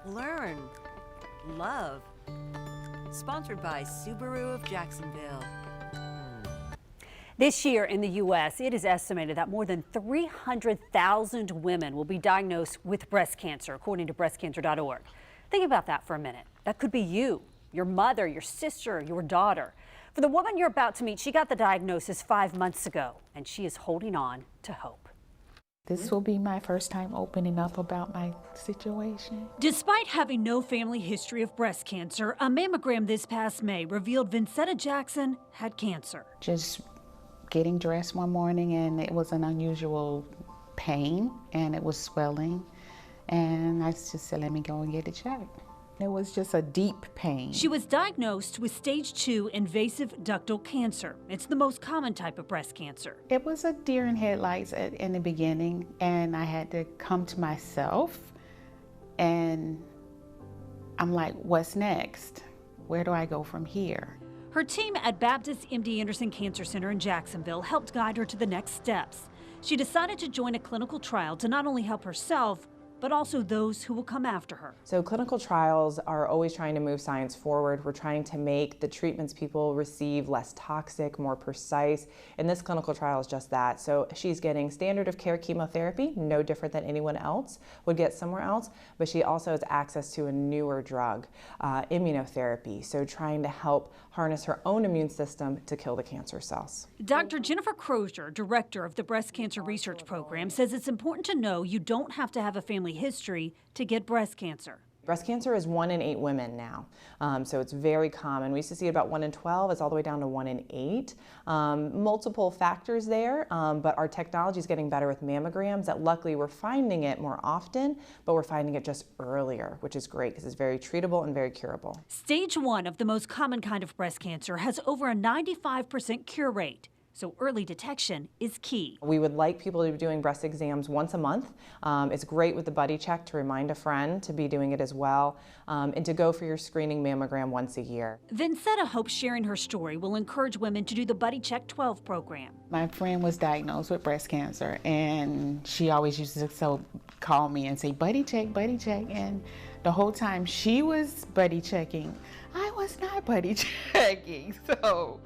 learn, love. Sponsored by Subaru of Jacksonville. This year in the U.S., it is estimated that more than 300,000 women will be diagnosed with breast cancer, according to breastcancer.org. Think about that for a minute. That could be you, your mother, your sister, your daughter. For the woman you're about to meet, she got the diagnosis 5 months ago, and she is holding on to hope. This will be my first time opening up about my situation. Despite having no family history of breast cancer, a mammogram this past May revealed Vincetta Jackson had cancer. Just getting dressed one morning, and it was an unusual pain, and it was swelling. And I just said, let me go and get it checked. It was just a deep pain. She was diagnosed with stage 2 invasive ductal cancer. It's the most common type of breast cancer. It was a deer in headlights in the beginning, and I had to come to myself, and I'm like, what's next? Where do I go from here? Her team at Baptist MD Anderson Cancer Center in Jacksonville helped guide her to the next steps. She decided to join a clinical trial to not only help herself, but also those who will come after her. So clinical trials are always trying to move science forward. We're trying to make the treatments people receive less toxic, more precise, and this clinical trial is just that. So she's getting standard of care chemotherapy, no different than anyone else would get somewhere else, but she also has access to a newer drug, immunotherapy, so trying to help harness her own immune system to kill the cancer cells. Dr. Jennifer Crozier, director of the Breast Cancer Research Program, says it's important to know you don't have to have a family history to get breast cancer. Breast cancer is 1 in 8 women now, so it's very common. We used to see about 1 in 12, it's all the way down to 1 in 8. Multiple factors there, but our technology is getting better with mammograms that luckily we're finding it more often, but we're finding it just earlier, which is great because it's very treatable and very curable. Stage 1 of the most common kind of breast cancer has over a 95% cure rate. So early detection is key. We would like people to be doing breast exams once a month. It's great with the buddy check to remind a friend to be doing it as well, and to go for your screening mammogram once a year. Vincetta hopes sharing her story will encourage women to do the Buddy Check 12 program. My friend was diagnosed with breast cancer, and she always used to call me and say, buddy check, and the whole time she was buddy checking, I was not buddy checking. So,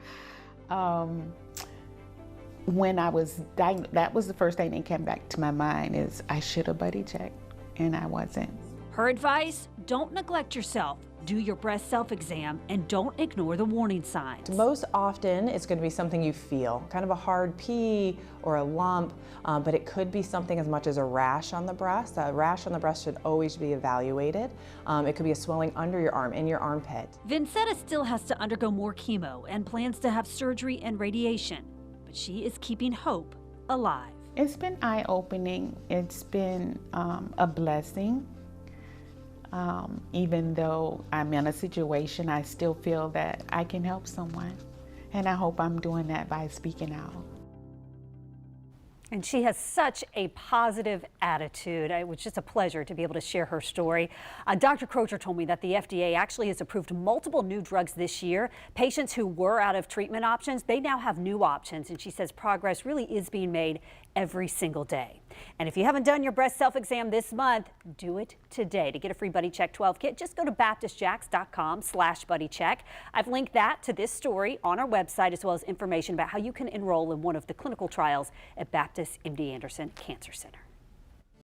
when I was diagnosed, that was the first thing that came back to my mind is I should have buddy checked, and I wasn't. Her advice, don't neglect yourself. Do your breast self-exam and don't ignore the warning signs. Most often it's going to be something you feel, kind of a hard pee or a lump, but it could be something as much as a rash on the breast. A rash on the breast should always be evaluated. It could be a swelling under your arm, in your armpit. Vincetta still has to undergo more chemo and plans to have surgery and radiation. But she is keeping hope alive. It's been eye-opening. It's been a blessing. Even though I'm in a situation, I still feel that I can help someone. And I hope I'm doing that by speaking out. And she has such a positive attitude. It was just a pleasure to be able to share her story. Dr. Crozier told me that the FDA actually has approved multiple new drugs this year. Patients who were out of treatment options, they now have new options. And she says progress really is being made every single day. And if you haven't done your breast self-exam this month, do it today. To get a free Buddy Check 12 kit, just go to baptistjacks.com/buddycheck. I've linked that to this story on our website, as well as information about how you can enroll in one of the clinical trials at Baptist MD Anderson Cancer Center.